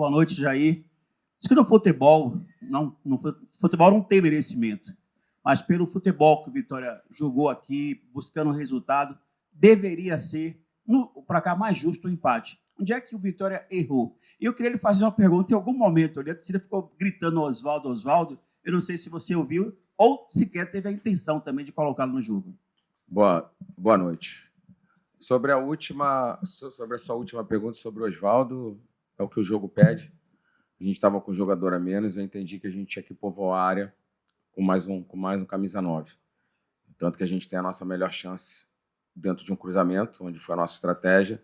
Boa noite, Jair. Diz que no futebol, futebol não tem merecimento, mas pelo futebol que o Vitória jogou aqui, buscando um resultado, deveria ser, para cá, mais justo o empate. Onde é que o Vitória errou? E eu queria lhe fazer uma pergunta. Em algum momento, a torcida ficou gritando Oswaldo, Oswaldo. Eu não sei se você ouviu ou sequer teve a intenção também de colocá-lo no jogo. Boa noite. Sobre a sua última pergunta sobre o Oswaldo, é o que o jogo pede. A gente estava com um jogador a menos, eu entendi que a gente tinha que povoar a área com mais um camisa 9. Tanto que a gente tem a nossa melhor chance dentro de um cruzamento, onde foi a nossa estratégia,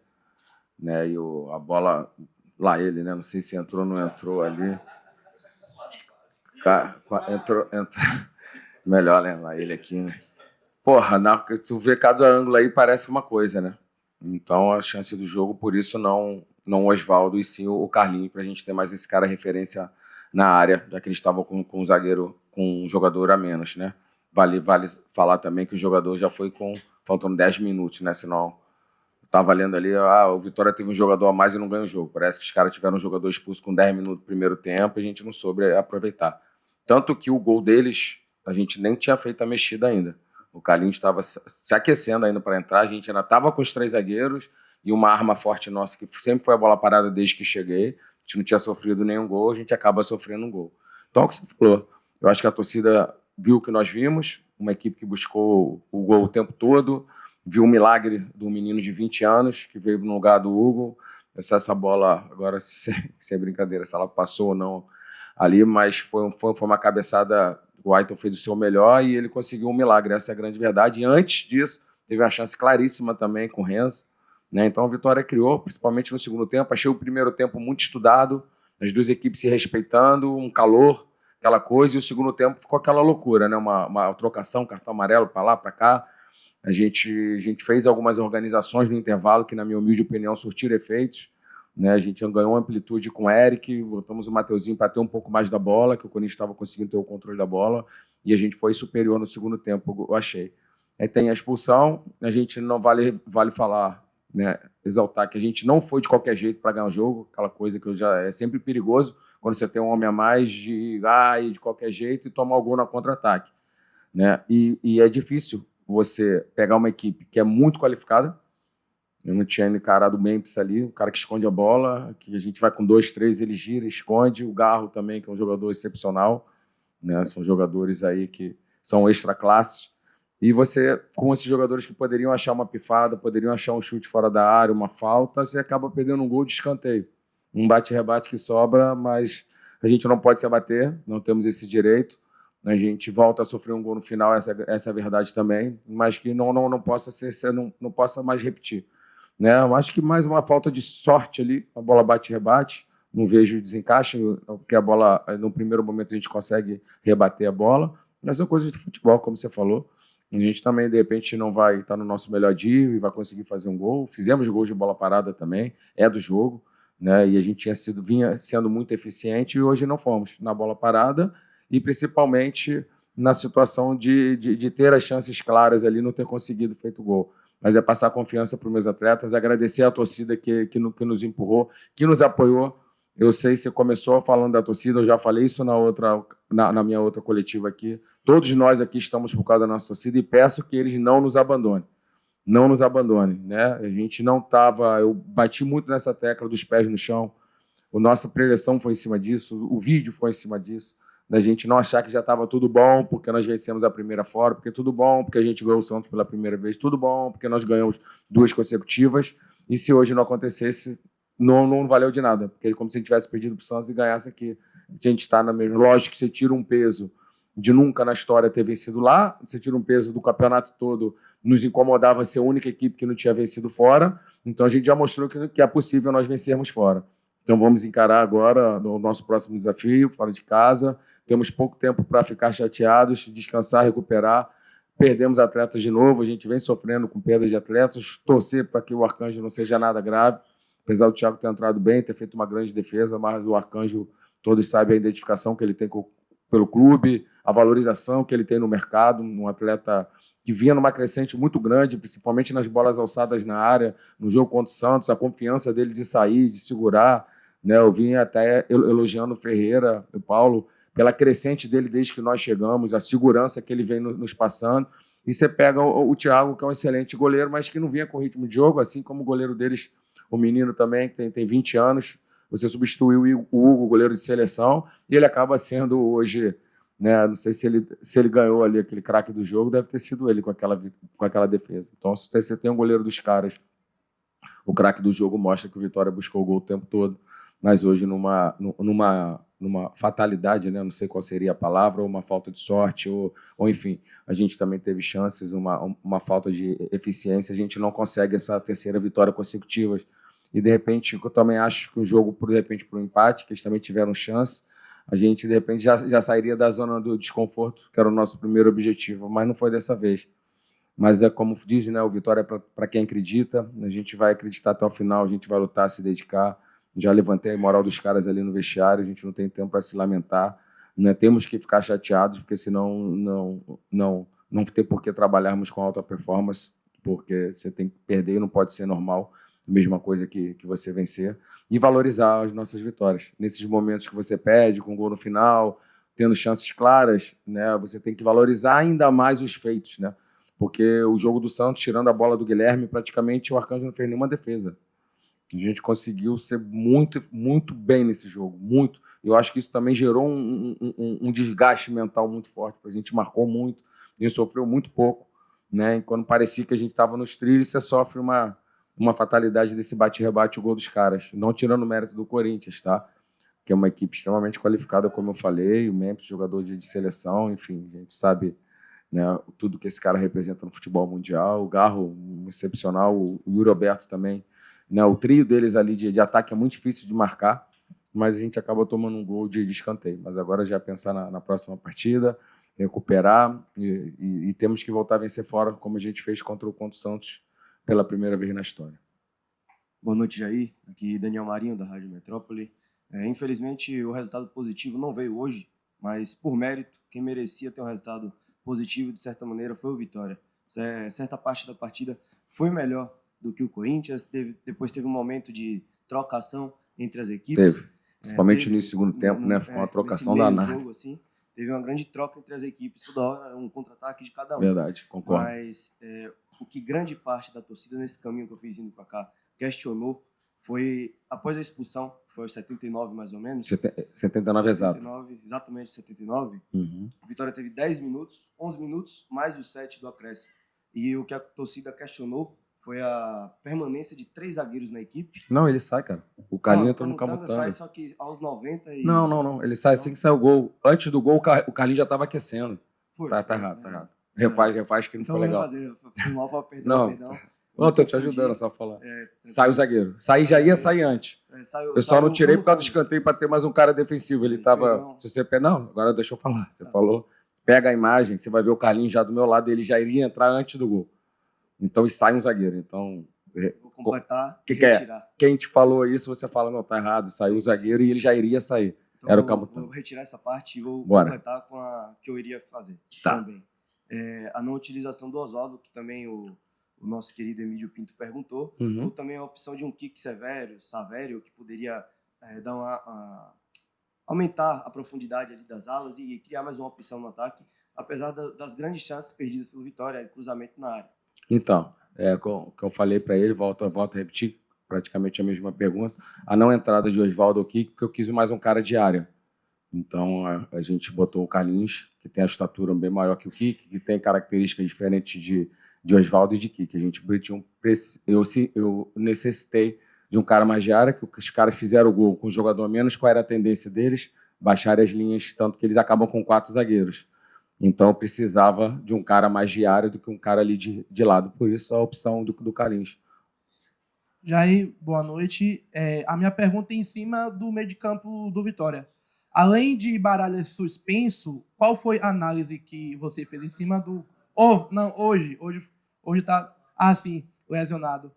né? E a bola, lá ele, né? Não sei se entrou ou não entrou ali. Entrou. Melhor, né? Lá ele aqui, né? Porra, tu vê cada ângulo aí, parece uma coisa, né? Então, a chance do jogo, por isso, não o Oswaldo, e sim o Carlinhos, para a gente ter mais esse cara referência na área, já que eles estavam com um jogador a menos, né? Vale falar também que o jogador já foi faltando 10 minutos, né? Senão, tava lendo ali, o Vitória teve um jogador a mais e não ganhou o jogo. Parece que os caras tiveram um jogador expulso com 10 minutos no primeiro tempo e a gente não soube aproveitar. Tanto que o gol deles, a gente nem tinha feito a mexida ainda. O Carlinhos estava se aquecendo ainda para entrar, a gente ainda estava com os 3 zagueiros e uma arma forte nossa, que sempre foi a bola parada desde que cheguei. A gente não tinha sofrido nenhum gol, a gente acaba sofrendo um gol. Então, é o que você falou. Eu acho que a torcida viu o que nós vimos, uma equipe que buscou o gol o tempo todo, viu o milagre do menino de 20 anos, que veio no lugar do Hugo. Essa bola, agora, sem brincadeira, se ela passou ou não ali, mas foi uma cabeçada. O Aiton fez o seu melhor e ele conseguiu um milagre, essa é a grande verdade. E antes disso, teve uma chance claríssima também com o Renzo, né? Então a Vitória criou, principalmente no segundo tempo. Achei o primeiro tempo muito estudado, as duas equipes se respeitando, um calor, aquela coisa, e o segundo tempo ficou aquela loucura, né? Uma trocação, cartão amarelo para lá, para cá. A gente fez algumas organizações no intervalo que, na minha humilde opinião, surtiram efeitos. Né, a gente ganhou amplitude com o Eric, voltamos o Mateuzinho para ter um pouco mais da bola, que o Corinthians estava conseguindo ter o controle da bola, e a gente foi superior no segundo tempo, eu achei. Aí tem a expulsão, a gente não vale falar, né, exaltar que a gente não foi de qualquer jeito para ganhar o jogo, aquela coisa que é sempre perigoso, quando você tem um homem a mais de qualquer jeito e tomar o gol na contra-ataque. Né? E é difícil você pegar uma equipe que é muito qualificada. Eu não tinha encarado o Memphis ali, o cara que esconde a bola, que a gente vai com 2, 3, ele gira, esconde. O Garro também, que é um jogador excepcional. Né? São jogadores aí que são extra classes. E você, com esses jogadores que poderiam achar uma pifada, poderiam achar um chute fora da área, uma falta, você acaba perdendo um gol de escanteio. Um bate-rebate que sobra, mas a gente não pode se abater, não temos esse direito. A gente volta a sofrer um gol no final, essa é a verdade também, mas que não possa não possa mais repetir. Né? Eu acho que mais uma falta de sorte ali, a bola bate-rebate, não vejo desencaixe, porque a bola, no primeiro momento, a gente consegue rebater a bola, mas são coisas de futebol, como você falou. A gente também, de repente, não vai estar no nosso melhor dia e vai conseguir fazer um gol. Fizemos gols de bola parada também, é do jogo, né? E a gente vinha sendo muito eficiente e hoje não fomos na bola parada e, principalmente, na situação de ter as chances claras ali, não ter conseguido feito gol. Mas é passar confiança para os meus atletas, agradecer a torcida que nos empurrou, que nos apoiou. Eu sei que você começou falando da torcida, eu já falei isso na minha outra coletiva aqui. Todos nós aqui estamos por causa da nossa torcida e peço que eles não nos abandonem. Não nos abandonem. Né? A gente não estava... Eu bati muito nessa tecla dos pés no chão. A nossa preleção foi em cima disso, o vídeo foi em cima disso. Da gente não achar que já estava tudo bom porque nós vencemos a primeira fora, porque tudo bom porque a gente ganhou o Santos pela primeira vez, tudo bom porque nós ganhamos 2 consecutivas, e se hoje não acontecesse, não valeu de nada, porque é como se a gente tivesse perdido para o Santos e ganhasse aqui. A gente está na mesma. Lógico que você tira um peso de nunca na história ter vencido lá, você tira um peso do campeonato todo, nos incomodava ser a única equipe que não tinha vencido fora, então a gente já mostrou que é possível nós vencermos fora. Então vamos encarar agora o nosso próximo desafio, fora de casa. Temos pouco tempo para ficar chateados, descansar, recuperar. Perdemos atletas de novo, a gente vem sofrendo com perdas de atletas. Torcer para que o Arcanjo não seja nada grave, apesar do Thiago ter entrado bem, ter feito uma grande defesa, mas o Arcanjo, todos sabem a identificação que ele tem pelo clube, a valorização que ele tem no mercado, um atleta que vinha numa crescente muito grande, principalmente nas bolas alçadas na área, no jogo contra o Santos, a confiança dele de sair, de segurar, né? Eu vim até elogiando o Ferreira, o Paulo, pela crescente dele desde que nós chegamos, a segurança que ele vem nos passando. E você pega o Thiago, que é um excelente goleiro, mas que não vinha com ritmo de jogo, assim como o goleiro deles, o menino também, que tem 20 anos. Você substituiu o Hugo, goleiro de seleção, e ele acaba sendo hoje, né? Não sei se ele ganhou ali aquele craque do jogo, deve ter sido ele com aquela defesa. Então, se você tem um goleiro dos caras, o craque do jogo mostra que o Vitória buscou o gol o tempo todo, mas hoje numa fatalidade, né? Não sei qual seria a palavra, ou uma falta de sorte, ou enfim, a gente também teve chances, uma falta de eficiência, a gente não consegue essa terceira vitória consecutiva. E, de repente, eu também acho que o jogo, de repente, para o empate, que eles também tiveram chance, a gente, de repente, já sairia da zona do desconforto, que era o nosso primeiro objetivo, mas não foi dessa vez. Mas é como diz, né, o Vitória é para quem acredita, a gente vai acreditar até o final, a gente vai lutar, se dedicar. Já levantei a moral dos caras ali no vestiário, a gente não tem tempo para se lamentar, né? Temos que ficar chateados, porque senão não tem por que trabalharmos com alta performance, porque você tem que perder e não pode ser normal, a mesma coisa que você vencer, e valorizar as nossas vitórias. Nesses momentos que você perde, com gol no final, tendo chances claras, né, você tem que valorizar ainda mais os feitos, né? Porque o jogo do Santos, tirando a bola do Guilherme, praticamente o Arcanjo não fez nenhuma defesa. A gente conseguiu ser muito, muito bem nesse jogo, muito. Eu acho que isso também gerou um desgaste mental muito forte. A gente marcou muito, a gente sofreu muito pouco, né? E quando parecia que a gente estava nos trilhos, você sofre uma fatalidade desse bate-rebate, o gol dos caras. Não tirando o mérito do Corinthians, tá? Que é uma equipe extremamente qualificada, como eu falei, o Memphis, jogador de seleção, enfim, a gente sabe, né, tudo que esse cara representa no futebol mundial. O Garro, um excepcional, o Yuri Alberto também, né, o trio deles ali de ataque é muito difícil de marcar, mas a gente acaba tomando um gol de escanteio. Mas agora já pensar na próxima partida, recuperar e temos que voltar a vencer fora, como a gente fez contra o Santos pela primeira vez na história. Boa noite, Jair. Aqui Daniel Marinho, da Rádio Metrópole. Infelizmente, o resultado positivo não veio hoje, mas por mérito, quem merecia ter um resultado positivo, de certa maneira, foi o Vitória. Certa parte da partida foi melhor do que o Corinthians, depois teve um momento de trocação entre as equipes. Teve, principalmente no segundo tempo, né? Foi uma trocação danada. Jogo, assim, teve uma grande troca entre as equipes, toda hora um contra-ataque de cada um. Verdade, concordo. Mas o que grande parte da torcida, nesse caminho que eu fiz indo para cá, questionou foi, após a expulsão, foi aos 79 mais ou menos. 79 exato. Exatamente 79. Uhum. O Vitória teve 10 minutos, 11 minutos, mais os 7 do acréscimo. E o que a torcida questionou foi a permanência de 3 zagueiros na equipe. Não, ele sai, cara. O Carlinhos entrou no Camutanga. Sai só que aos 90 e... Não. Ele sai assim que sai o gol. Antes do gol, o Carlinhos já estava aquecendo. Tá errado, tá errado. Refaz que não foi legal. Foi mal, perdão. Não, tô te ajudando só a falar. Sai o zagueiro. Já ia sair antes. Eu só não tirei por causa do escanteio para ter mais um cara defensivo. Ele tava... Se você... Não, agora deixa eu falar. Você falou. Pega a imagem, você vai ver o Carlinhos já do meu lado, ele já iria entrar antes do gol. Então, e sai um zagueiro. Então... Vou completar e retirar. Quem te falou isso, você fala, não, tá errado. Saiu o zagueiro e ele já iria sair. Então, era o Camutanga. Vou retirar essa parte e vou completar com a que eu iria fazer também. A não utilização do Oswaldo, que também o nosso querido Emílio Pinto perguntou, ou também a opção de um kick Savério, que poderia aumentar a profundidade ali das alas e criar mais uma opção no ataque, apesar das grandes chances perdidas pelo Vitória, cruzamento na área. Então, o que eu falei para ele, volto a repetir praticamente a mesma pergunta, a não entrada de Oswaldo aqui, porque eu quis mais um cara de área. Então, a gente botou o Carlinhos, que tem a estatura bem maior que o Kik, que tem características diferentes de Oswaldo e de Kik. Eu necessitei de um cara mais de área, que os caras fizeram o gol com um jogador a menos, qual era a tendência deles? Baixar as linhas, tanto que eles acabam com 4 zagueiros. Então, eu precisava de um cara mais de área do que um cara ali de lado. Por isso, a opção do Carlinhos. Jair, boa noite. A minha pergunta é em cima do meio de campo do Vitória. Além de Baralha suspenso, qual foi a análise que você fez em cima do... Hoje tá... sim, lesionado.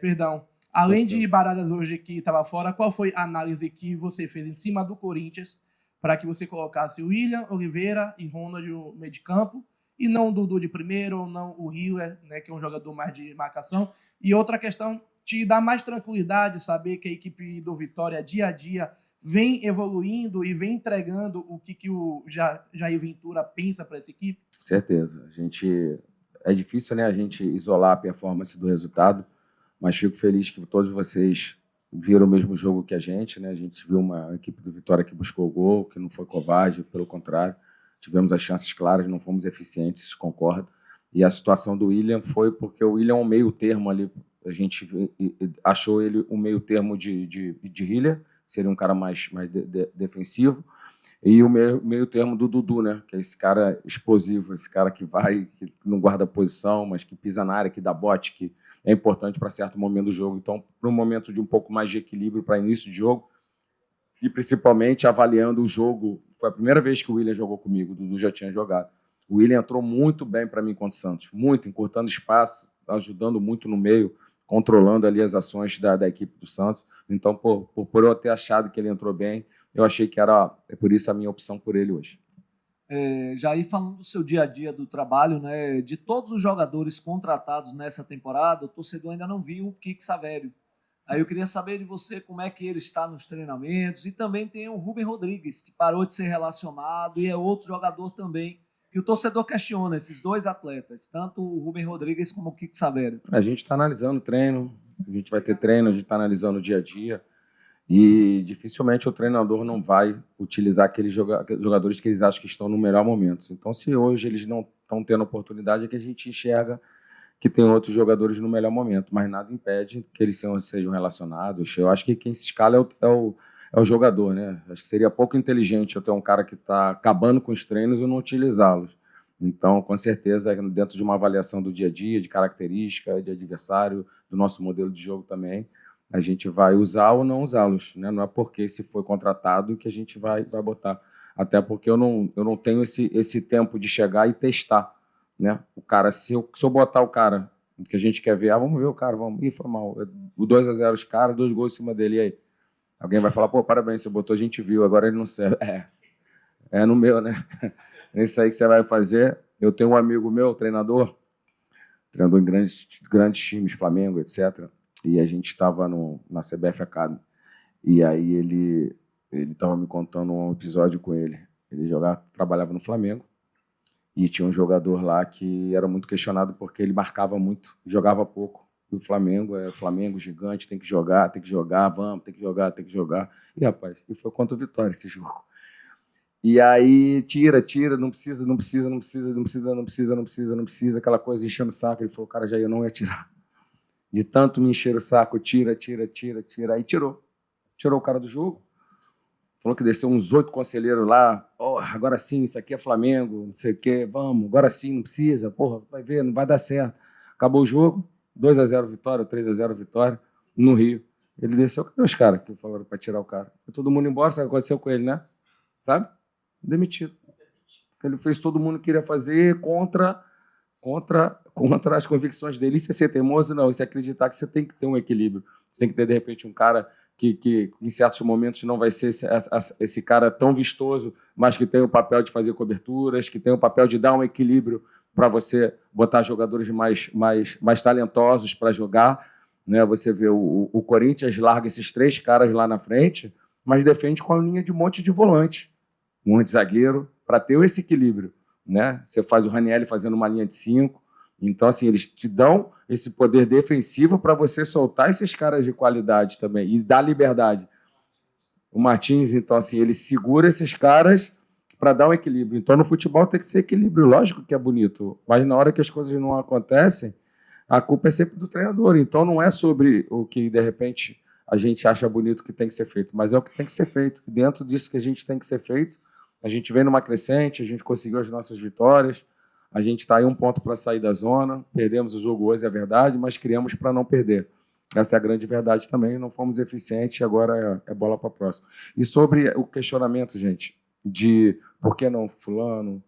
Perdão. Além de Baralhas hoje que estava fora, qual foi a análise que você fez em cima do Corinthians para que você colocasse o William, Oliveira e Ronald no meio de campo e não o Dudu de primeiro, ou não o Hiller, né, que é um jogador mais de marcação? E outra questão te dá mais tranquilidade saber que a equipe do Vitória, dia a dia, vem evoluindo e vem entregando o que o Jair Ventura pensa para essa equipe? Certeza. É difícil, né, a gente isolar a performance do resultado, mas fico feliz que todos vocês viram o mesmo jogo que a gente, né? A gente viu uma equipe do Vitória que buscou o gol, que não foi covarde, pelo contrário, tivemos as chances claras, não fomos eficientes, concordo. E a situação do William foi porque o William é um meio termo ali, a gente achou ele um meio termo de healer, seria um cara mais defensivo, e o meio termo do Dudu, né? Que é esse cara explosivo, esse cara que vai, que não guarda posição, mas que pisa na área, que dá bote, que é importante para certo momento do jogo. Então, para um momento de um pouco mais de equilíbrio para início de jogo, e principalmente avaliando o jogo, foi a primeira vez que o William jogou comigo, o Dudu já tinha jogado. O William entrou muito bem para mim contra o Santos, muito, encurtando espaço, ajudando muito no meio, controlando ali as ações da equipe do Santos. Então, por eu ter achado que ele entrou bem, eu achei que é por isso a minha opção por ele hoje. Jair, falando do seu dia a dia do trabalho, né, de todos os jogadores contratados nessa temporada, o torcedor ainda não viu o Kiko Savério. Aí eu queria saber de você como é que ele está nos treinamentos, e também tem o Rubem Rodrigues, que parou de ser relacionado, e é outro jogador também que o torcedor questiona, esses dois atletas, tanto o Rubem Rodrigues como o Kiko Savério. A gente está analisando o treino, a gente vai ter treino, a gente está analisando o dia a dia, e dificilmente o treinador não vai utilizar aqueles jogadores que eles acham que estão no melhor momento. Então, se hoje eles não estão tendo oportunidade, é que a gente enxerga que tem outros jogadores no melhor momento, mas nada impede que eles sejam relacionados. Eu acho que quem se escala é o jogador, né? Acho que seria pouco inteligente eu ter um cara que está acabando com os treinos e não utilizá-los. Então, com certeza, dentro de uma avaliação do dia a dia, de característica, de adversário, do nosso modelo de jogo também, a gente vai usar ou não usá-los, né? Não é porque se foi contratado que a gente vai botar. Até porque eu não tenho esse tempo de chegar e testar, né? O cara, se eu botar o cara que a gente quer ver, vamos ver o cara, vamos. Ih, foi mal. O 2-0 os caras, 2 gols em cima dele, e aí? Alguém vai falar, pô, parabéns, você botou, a gente viu, agora ele não serve. É no meu, né? É isso aí que você vai fazer. Eu tenho um amigo meu, treinador em grandes times, Flamengo, etc., e a gente estava na CBF Academy. E aí ele estava me contando um episódio com ele. Ele trabalhava no Flamengo e tinha um jogador lá que era muito questionado porque ele marcava muito, jogava pouco. E o Flamengo Flamengo gigante, tem que jogar, vamos, tem que jogar. E, rapaz, foi contra o Vitória esse jogo. E aí tira, não precisa, aquela coisa enchendo o saco. Ele falou, cara, já eu não ia tirar. De tanto me encher o saco, tira. Aí tirou o cara do jogo. Falou que desceu uns 8 conselheiros lá. Agora sim, isso aqui é Flamengo, não sei o quê. Vamos, agora sim, não precisa. Porra, vai ver, não vai dar certo. Acabou o jogo, 2-0 Vitória, 3-0 Vitória, no Rio. Ele desceu, cadê os caras que falaram para tirar o cara? Foi todo mundo embora, sabe o que aconteceu com ele, né? Sabe? Demitido. Ele fez todo mundo queria fazer contra as convicções dele. Isso é ser teimoso? Não. Isso é acreditar que você tem que ter um equilíbrio. Você tem que ter, de repente, um cara que em certos momentos não vai ser esse cara tão vistoso, mas que tem o papel de fazer coberturas, que tem o papel de dar um equilíbrio para você botar jogadores mais talentosos para jogar. Né? Você vê o Corinthians larga esses 3 caras lá na frente, mas defende com a linha de um monte de volante, um monte de zagueiro, para ter esse equilíbrio. Né? Você faz o Ranieri fazendo uma linha de 5. Então, assim, eles te dão esse poder defensivo para você soltar esses caras de qualidade também e dar liberdade. O Martins, então, assim, ele segura esses caras para dar um equilíbrio. Então, no futebol tem que ser equilíbrio. Lógico que é bonito, mas na hora que as coisas não acontecem, a culpa é sempre do treinador. Então, não é sobre o que, de repente, a gente acha bonito que tem que ser feito, mas é o que tem que ser feito. Dentro disso que a gente tem que ser feito, a gente vem numa crescente, a gente conseguiu as nossas vitórias, a gente está aí 1 ponto para sair da zona, perdemos o jogo hoje, é verdade, mas criamos para não perder. Essa é a grande verdade também, não fomos eficientes, agora é bola para a próxima. E sobre o questionamento, gente, de por que não fulano,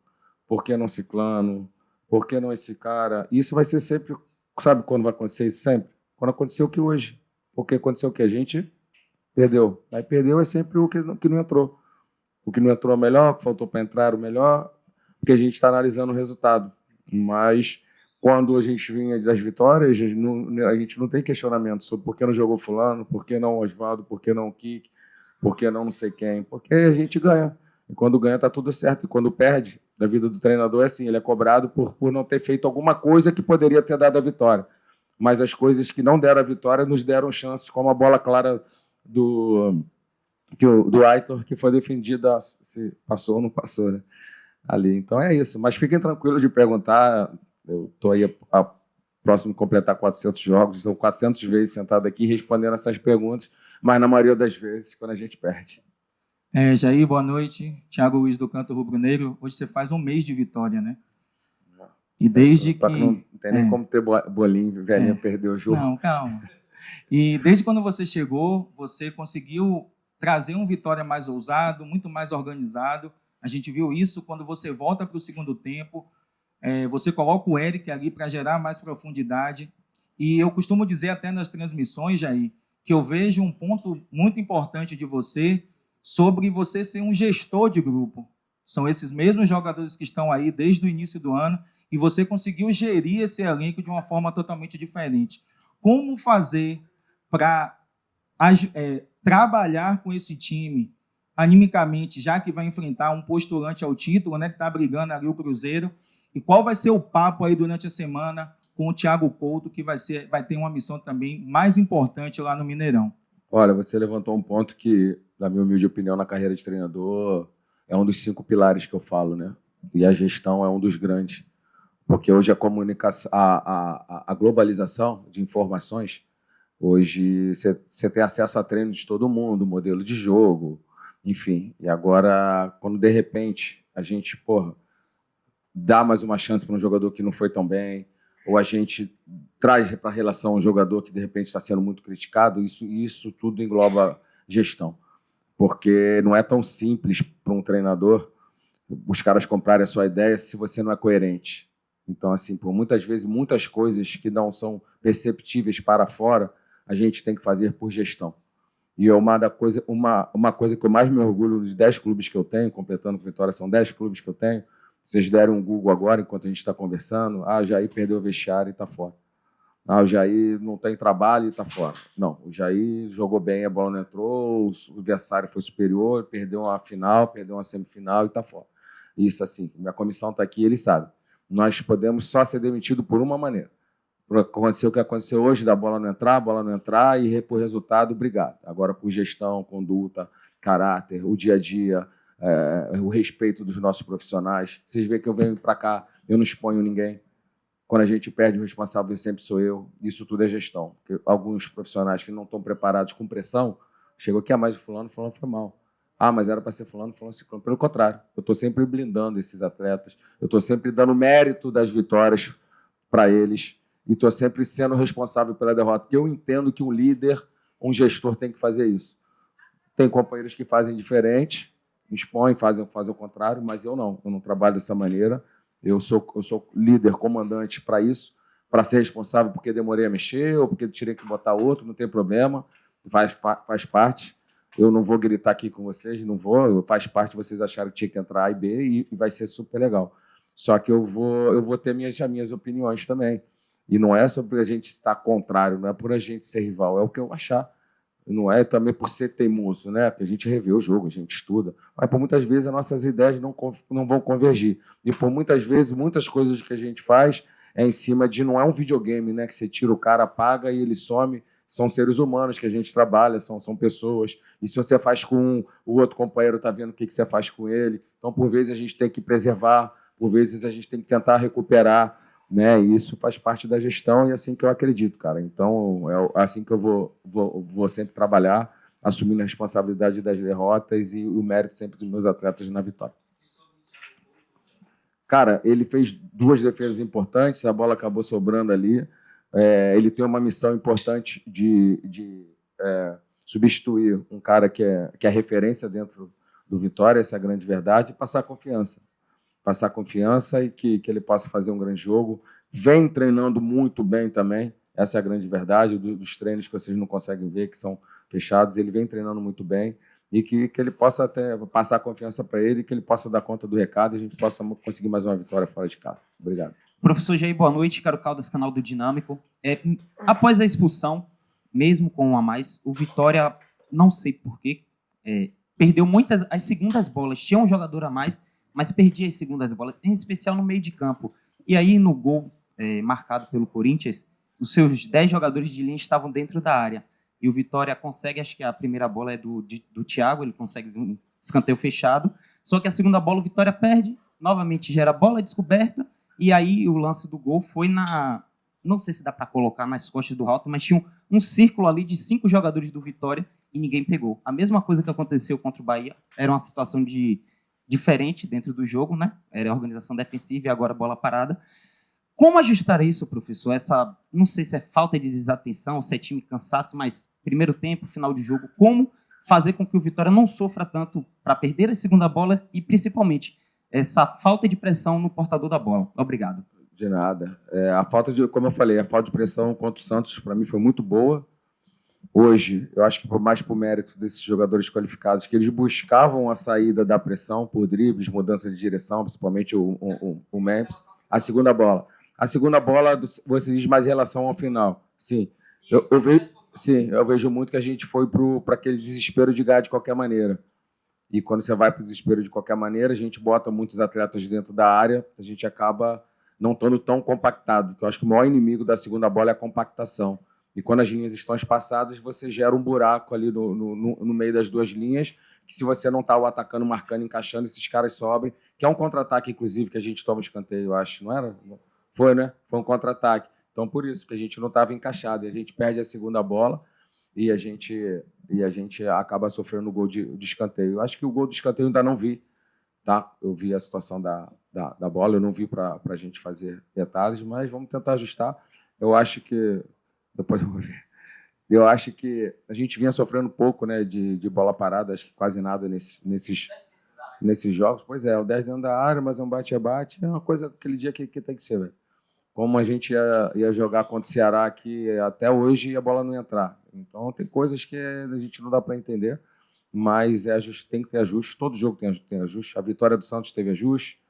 por que não ciclano, por que não esse cara, isso vai ser sempre, sabe quando vai acontecer isso? Sempre. Quando aconteceu o que hoje. Porque aconteceu o que a gente perdeu. Aí perdeu é sempre o que não entrou. O que não entrou é o melhor, o que faltou para entrar o melhor, porque a gente está analisando o resultado. Mas quando a gente vinha das vitórias, a gente não tem questionamento sobre por que não jogou fulano, por que não Oswaldo, por que não Kik, por que não sei quem, porque a gente ganha. E quando ganha está tudo certo. E quando perde, da vida do treinador é assim, ele é cobrado por não ter feito alguma coisa que poderia ter dado a vitória. Mas as coisas que não deram a vitória nos deram chances, como a bola clara do Aitor, que foi defendida, se passou ou não passou, né? Ali. Então é isso. Mas fiquem tranquilos de perguntar. Eu estou aí próximo de completar 400 jogos, são 400 vezes sentado aqui respondendo essas perguntas, mas na maioria das vezes quando a gente perde. Jair, boa noite. Thiago Luiz do Canto Rubro Negro. Hoje você faz um mês de vitória, né? E desde que... Não tem nem como ter bolinho, velhinho perdeu o jogo. Não, calma. E desde quando você chegou, você conseguiu trazer um Vitória mais ousado, muito mais organizado. A gente viu isso quando você volta para o segundo tempo. Você coloca o Eric ali para gerar mais profundidade. E eu costumo dizer até nas transmissões, Jair, que eu vejo um ponto muito importante de você sobre você ser um gestor de grupo. São esses mesmos jogadores que estão aí desde o início do ano e você conseguiu gerir esse elenco de uma forma totalmente diferente. Como fazer para trabalhar com esse time animicamente, já que vai enfrentar um postulante ao título, né, que está brigando ali o Cruzeiro? E qual vai ser o papo aí durante a semana com o Thiago Couto, que vai ter uma missão também mais importante lá no Mineirão? Olha, você levantou um ponto que, na minha humilde opinião, na carreira de treinador, é um dos 5 pilares que eu falo, né? E a gestão é um dos grandes. Porque hoje a comunicação, a globalização de informações, hoje você tem acesso a treino de todo mundo, modelo de jogo, enfim. E agora, quando de repente a gente, dá mais uma chance para um jogador que não foi tão bem, ou a gente traz para a relação um jogador que de repente está sendo muito criticado, isso tudo engloba gestão. Porque não é tão simples para um treinador os caras comprarem a sua ideia se você não é coerente. Então, assim, por muitas vezes, muitas coisas que não são perceptíveis para fora, a gente tem que fazer por gestão. E uma coisa que eu mais me orgulho dos 10 clubes que eu tenho, completando com Vitória, são 10 clubes que eu tenho. Vocês deram um Google agora, enquanto a gente está conversando. O Jair perdeu o vestiário e está fora. O Jair não tem trabalho e está fora. Não, o Jair jogou bem, a bola não entrou, o adversário foi superior, perdeu uma final, perdeu uma semifinal e está fora. Isso, assim, minha comissão está aqui, eles sabem. Nós podemos só ser demitidos por uma maneira. Aconteceu o que aconteceu hoje, da bola não entrar e por resultado, obrigado. Agora, por gestão, conduta, caráter, o dia a dia, o respeito dos nossos profissionais. Vocês veem que eu venho para cá, eu não exponho ninguém. Quando a gente perde, o responsável sempre sou eu. Isso tudo é gestão. Porque alguns profissionais que não estão preparados com pressão, chegou aqui, mais o fulano foi mal. Mas era para ser fulano, ciclano. Pelo contrário, eu estou sempre blindando esses atletas, eu estou sempre dando mérito das vitórias para eles e estou sempre sendo responsável pela derrota, porque eu entendo que um líder, um gestor tem que fazer isso. Tem companheiros que fazem diferente, expõem, fazem o contrário, mas eu não trabalho dessa maneira. Eu sou líder, comandante para isso, para ser responsável porque demorei a mexer ou porque tirei que botar outro, não tem problema, faz parte. Eu não vou gritar aqui com vocês, não vou, faz parte, vocês acharam que tinha que entrar A e B e vai ser super legal. Só que eu vou ter minhas opiniões também. E não é sobre a gente estar contrário, não é por a gente ser rival, é o que eu achar. Não é também por ser teimoso, né? Porque a gente revê o jogo, a gente estuda. Mas por muitas vezes as nossas ideias não vão convergir. E por muitas vezes, muitas coisas que a gente faz é em cima de... Não é um videogame, né? Que você tira o cara, apaga e ele some. São seres humanos que a gente trabalha, são pessoas. E se você faz com um, o outro companheiro está vendo o que você faz com ele. Então, por vezes, a gente tem que preservar, por vezes, a gente tem que tentar recuperar, né? E isso faz parte da gestão e é assim que eu acredito, cara. Então, é assim que eu vou sempre trabalhar, assumindo a responsabilidade das derrotas e o mérito sempre dos meus atletas na vitória. Cara, ele fez 2 defesas importantes, a bola acabou sobrando ali. Ele tem uma missão importante de substituir um cara que é referência dentro do Vitória, essa é a grande verdade, e passar confiança. Passar confiança e que ele possa fazer um grande jogo. Vem treinando muito bem também, essa é a grande verdade, dos treinos que vocês não conseguem ver, que são fechados, ele vem treinando muito bem e que ele possa até passar confiança para ele, que ele possa dar conta do recado e a gente possa conseguir mais uma vitória fora de casa. Obrigado. Professor Jair, boa noite. Caro Caldas, canal do Dinâmico. Após a expulsão, mesmo com um a mais, o Vitória, não sei porquê, perdeu muitas as segundas bolas. Tinha um jogador a mais, mas perdia as segundas bolas, em especial no meio de campo. E aí, no gol marcado pelo Corinthians, os seus 10 jogadores de linha estavam dentro da área. E o Vitória consegue, acho que a primeira bola é do Thiago, ele consegue um escanteio fechado. Só que a segunda bola o Vitória perde, novamente gera bola descoberta, e aí o lance do gol foi não sei se dá para colocar nas costas do Halton, mas tinha um círculo ali de 5 jogadores do Vitória e ninguém pegou. A mesma coisa que aconteceu contra o Bahia, era uma situação diferente dentro do jogo, né? Era a organização defensiva e agora bola parada. Como ajustar isso, professor? Não sei se é falta de desatenção, se é time cansaço, mas primeiro tempo, final de jogo, como fazer com que o Vitória não sofra tanto para perder a segunda bola e, principalmente, essa falta de pressão no portador da bola? Obrigado. De nada. Como eu falei, a falta de pressão contra o Santos, para mim, foi muito boa. Hoje, eu acho que mais por mérito desses jogadores qualificados, que eles buscavam a saída da pressão por dribles, mudança de direção, principalmente o Memphis. A segunda bola, você diz mais em relação ao final. Sim, eu vejo muito que a gente foi para aquele desespero de ganhar de qualquer maneira. E quando você vai para o desespero de qualquer maneira, a gente bota muitos atletas dentro da área, a gente acaba não estando tão compactado, que eu acho que o maior inimigo da segunda bola é a compactação. E quando as linhas estão espaçadas, você gera um buraco ali no meio das duas linhas, que se você não está o atacando, marcando, encaixando, esses caras sobem, que é um contra-ataque, inclusive, que a gente toma escanteio, eu acho, não era? Foi, né? Foi um contra-ataque. Então, por isso, que a gente não estava encaixado, e a gente perde a segunda bola e a gente acaba sofrendo o gol de escanteio. Eu acho que o gol do escanteio eu ainda não vi, tá? Eu vi a situação da bola, eu não vi para a gente fazer detalhes, mas vamos tentar ajustar. Eu acho que... Depois eu vou ver. Eu acho que a gente vinha sofrendo pouco, né, de bola parada, acho que quase nada nesses jogos. Pois é, o 10 dentro da área, mas é um bate-bate, é uma coisa aquele dia que tem que ser, velho. Como a gente ia jogar contra o Ceará aqui até hoje e a bola não ia entrar. Então tem coisas que a gente não dá para entender, mas tem que ter ajuste. Todo jogo tem ajuste. A vitória do Santos teve ajuste,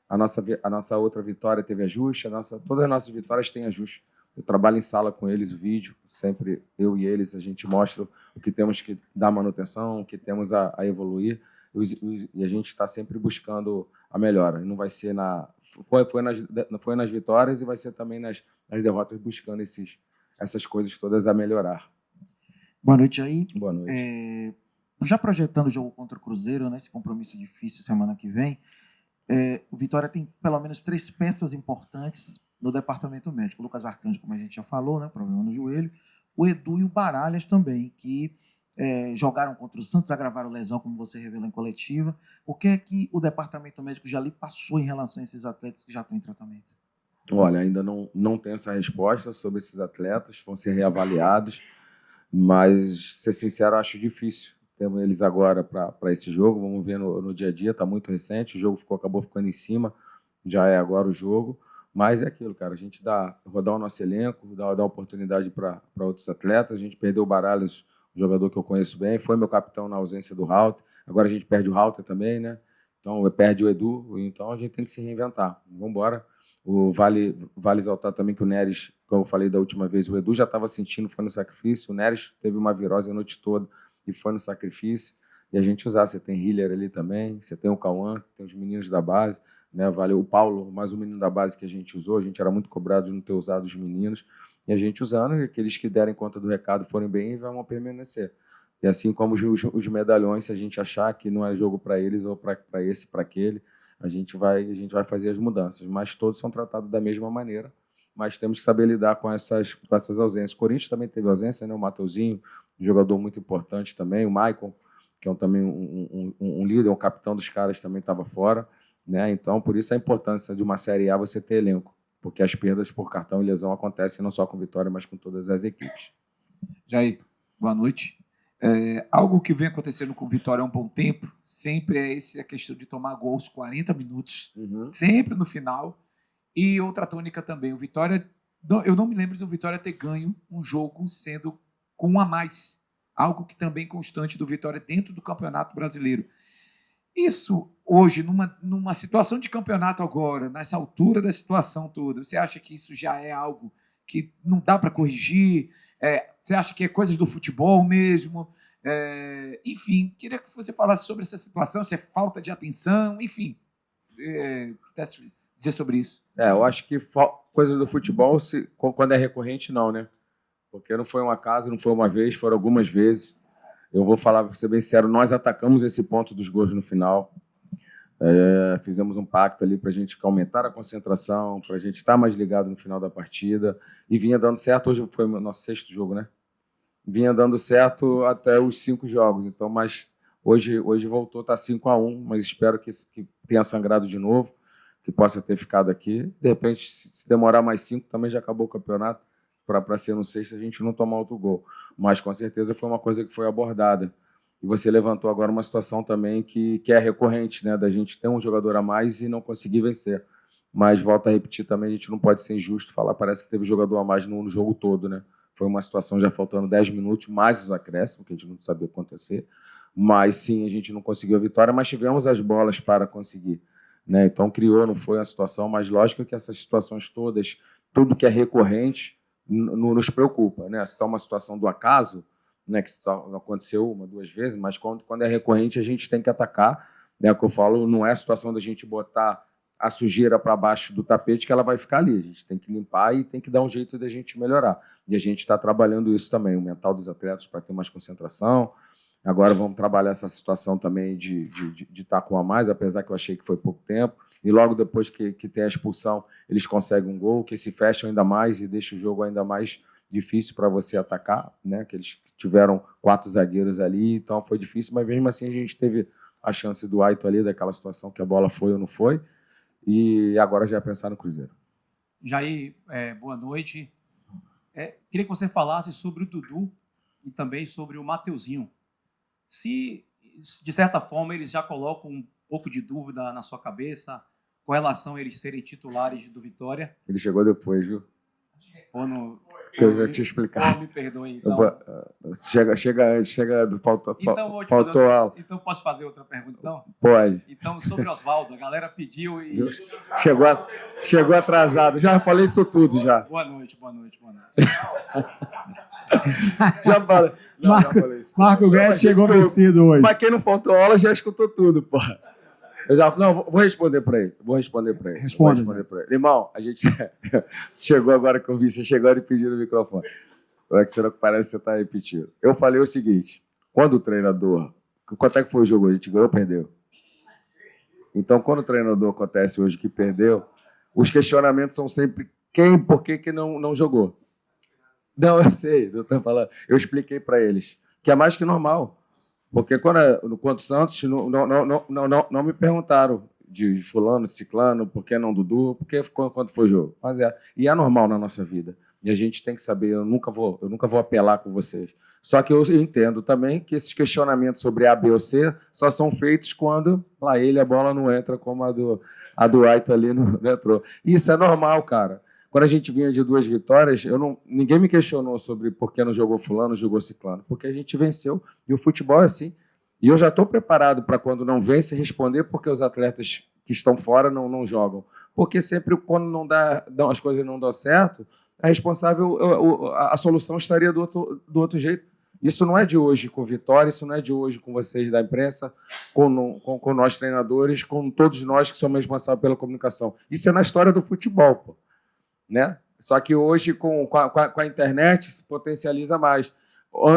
a nossa outra vitória teve ajuste, todas as nossas vitórias têm ajuste. Eu trabalho em sala com eles, o vídeo, sempre eu e eles, a gente mostra o que temos que dar manutenção, o que temos a evoluir, e a gente está sempre buscando a melhora. Não vai ser foi nas vitórias e vai ser também nas derrotas, buscando essas coisas todas a melhorar. Boa noite aí. Boa noite. Já projetando o jogo contra o Cruzeiro, né, esse compromisso difícil semana que vem, o Vitória tem pelo menos 3 peças importantes no departamento médico. O Lucas Arcanjo, como a gente já falou, né, problema no joelho. O Edu e o Baralhas também, que jogaram contra o Santos, agravaram lesão, como você revelou em coletiva. O que é que o departamento médico já lhe passou em relação a esses atletas que já estão em tratamento? Olha, ainda não tenho essa resposta sobre esses atletas, vão ser reavaliados, mas, ser sincero, acho difícil. Temos eles agora para esse jogo, vamos ver no dia a dia, está muito recente, o jogo acabou ficando em cima, já é agora o jogo. Mas é aquilo, cara, a gente rodar o nosso elenco, dar oportunidade para outros atletas. A gente perdeu o Baralhas, um jogador que eu conheço bem, foi meu capitão na ausência do Halter. Agora a gente perde o Halter também, né? Então perde o Edu, então a gente tem que se reinventar. Vamos embora. Vale exaltar também que o Neres, como eu falei da última vez, o Edu já estava sentindo, foi no sacrifício. O Neres teve uma virose a noite toda e foi no sacrifício. E a gente usar, você tem Hiller ali também, você tem o Cauã, tem os meninos da base, né? Vale o Paulo, mais um menino da base que a gente usou. A gente era muito cobrado de não ter usado os meninos, e a gente usando, e aqueles que derem conta do recado forem bem, vão permanecer. E assim como os medalhões, se a gente achar que não é jogo para eles ou para esse, para aquele, a gente vai fazer as mudanças. Mas todos são tratados da mesma maneira, mas temos que saber lidar com essas ausências. O Corinthians também teve ausência, né? O Mateuzinho, um jogador muito importante também, o Maicon, que é também um líder, um capitão dos caras, também estava fora, né? Então, por isso a importância de uma Série A você ter elenco, porque as perdas por cartão e lesão acontecem não só com Vitória, mas com todas as equipes. Jair, boa noite. Algo que vem acontecendo com o Vitória há um bom tempo, sempre a questão de tomar gol aos 40 minutos, sempre no final. E outra tônica também, o Vitória, eu não me lembro do Vitória ter ganho um jogo sendo com um a mais, algo que também é constante do Vitória dentro do Campeonato Brasileiro. Isso, hoje, numa situação de campeonato agora, nessa altura da situação toda, você acha que isso já é algo que não dá para corrigir? Você acha que é coisas do futebol mesmo? Enfim, queria que você falasse sobre essa situação, se é falta de atenção, enfim, pudesse dizer sobre isso. Eu acho que coisa do futebol, quando é recorrente, não, né? Porque não foi uma casa, não foi uma vez, foram algumas vezes. Eu vou falar, vou ser bem sincero, nós atacamos esse ponto dos gols no final. Fizemos um pacto ali para a gente aumentar a concentração, para a gente estar mais ligado no final da partida. E vinha dando certo, hoje foi o nosso 6º jogo, né? Vinha dando certo até os 5 jogos. Então, mas hoje voltou, está 5-1, mas espero que tenha sangrado de novo, que possa ter ficado aqui. De repente, se demorar mais 5, também já acabou o campeonato, para ser no 6º a gente não tomar outro gol. Mas, com certeza, foi uma coisa que foi abordada. E você levantou agora uma situação também que é recorrente, né? Da gente ter um jogador a mais e não conseguir vencer. Mas, volto a repetir também, a gente não pode ser injusto falar, parece que teve jogador a mais no jogo todo, né? Foi uma situação já faltando 10 minutos, mais os acréscimos, que a gente não sabia acontecer. Mas, sim, a gente não conseguiu a vitória, mas tivemos as bolas para conseguir, né? Então, criou, não foi uma situação, mas lógico que essas situações todas, tudo que é recorrente, nos preocupa, né? Se está uma situação do acaso, né, que só aconteceu 1, 2 vezes, mas quando é recorrente a gente tem que atacar, né? O que eu falo, não é a situação da gente botar a sujeira para baixo do tapete que ela vai ficar ali, a gente tem que limpar e tem que dar um jeito da gente melhorar. E a gente está trabalhando isso também, o mental dos atletas para ter mais concentração. Agora vamos trabalhar essa situação também de estar com a mais, apesar que eu achei que foi pouco tempo. E logo depois que tem a expulsão, eles conseguem um gol, que se fecham ainda mais e deixa o jogo ainda mais difícil para você atacar, né? Que eles tiveram 4 zagueiros ali, então foi difícil, mas mesmo assim a gente teve a chance do Aito ali, daquela situação que a bola foi ou não foi, e agora já é pensar no Cruzeiro. Jair, boa noite. Queria que você falasse sobre o Dudu e também sobre o Mateuzinho. Se, de certa forma, eles já colocam um pouco de dúvida na sua cabeça com relação a eles serem titulares do Vitória. Ele chegou depois, viu? Eu já tinha explicado. Me perdoe, então. Chega antes, faltou aula. Então, posso fazer outra pergunta, então? Pode. Então, sobre Oswaldo, a galera pediu e... Chegou atrasado. Já falei isso tudo, já. Boa noite. Já falei isso. Marco Guedes chegou vencido hoje. Mas quem não faltou aula já escutou tudo, porra. Vou responder para ele. Responde. Irmão, a gente chegou agora que eu vi, você chegou e pediu no microfone. Não é que será que parece que você está repetindo. Eu falei o seguinte, quando o treinador... Quanto é que foi o jogo? A gente ganhou ou perdeu? Então, quando o treinador acontece hoje que perdeu, os questionamentos são sempre por que não jogou? Não, eu sei, eu estou falando. Eu expliquei para eles que é mais que normal. Porque quando o Santos, não me perguntaram de fulano, ciclano, por que não Dudu, porque quando foi o jogo. Mas e é normal na nossa vida. E a gente tem que saber, eu nunca vou apelar com vocês. Só que eu entendo também que esses questionamentos sobre A, B ou C só são feitos quando a bola não entra como a do Aito ali não entrou. Isso é normal, cara. Quando a gente vinha de 2 vitórias, ninguém me questionou sobre por que não jogou fulano, jogou ciclano, porque a gente venceu e o futebol é assim. E eu já estou preparado para quando não vence responder porque os atletas que estão fora não jogam. Porque sempre quando as coisas não dão certo, a responsável, a solução estaria do outro jeito. Isso não é de hoje com Vitória, isso não é de hoje com vocês da imprensa, com nós treinadores, com todos nós que somos responsáveis pela comunicação. Isso é na história do futebol, pô. Né? Só que hoje, com a internet, se potencializa mais.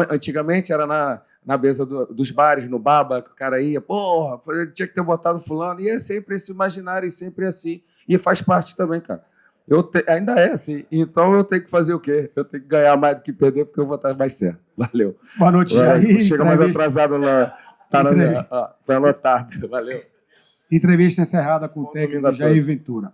Antigamente era na mesa dos bares, no baba, que o cara ia, porra, tinha que ter botado fulano, e é sempre esse imaginário, e sempre assim. E faz parte também, cara. Ainda é assim. Então eu tenho que fazer o quê? Eu tenho que ganhar mais do que perder, porque eu vou estar mais certo. Valeu. Boa noite, Jair. Chega mais atrasado lá. Foi anotado. Valeu. Entrevista encerrada com o técnico Jair Ventura.